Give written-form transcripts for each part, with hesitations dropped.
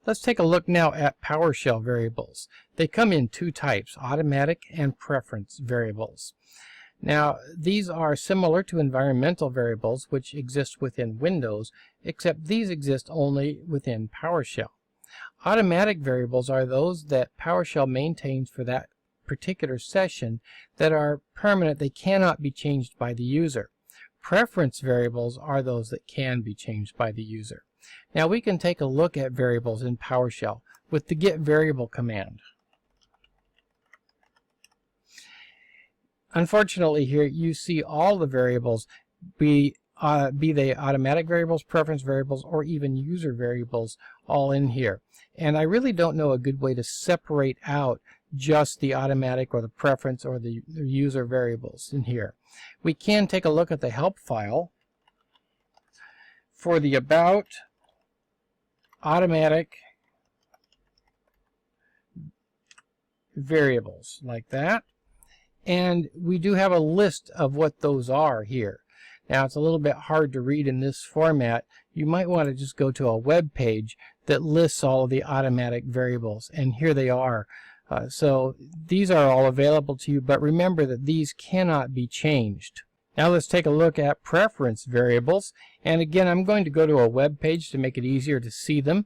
Let's take a look now at PowerShell variables. They come in two types, automatic and preference variables. Now, these are similar to environmental variables which exist within Windows, except these exist only within PowerShell. Automatic variables are those that PowerShell maintains for that particular session that are permanent. They cannot be changed by the user. Preference variables are those that can be changed by the user. Now we can take a look at variables in PowerShell with the get variable command. Unfortunately here you see all the variables, be they automatic variables, preference variables, or even user variables all in here. And I really don't know a good way to separate out just the automatic or the preference or the user variables in here. We can take a look at the help file for the about automatic variables like that, and we do have a list of what those are here. Now it's a little bit hard to read in this format. You might want to just go to a web page that lists all of the automatic variables, and here they are. So these are all available to you, but remember that these cannot be changed. Now let's take a look at preference variables, and again I'm going to go to a web page to make it easier to see them.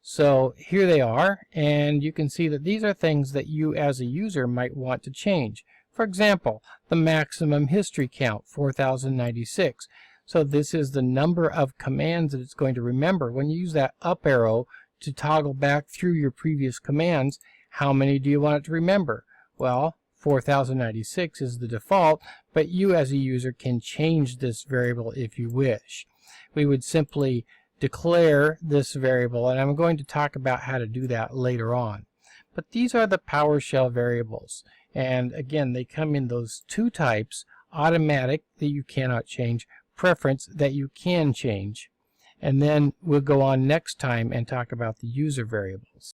So here they are, and you can see that these are things that you as a user might want to change. For example, the maximum history count, 4096. So this is the number of commands that it's going to remember. When you use that up arrow to toggle back through your previous commands, how many do you want it to remember? Well, 4096 is the default, but you as a user can change this variable if you wish. We would simply declare this variable, and I'm going to talk about how to do that later on. But these are the PowerShell variables, and again they come in those two types, automatic that you cannot change, preference that you can change. And then we'll go on next time and talk about the user variables.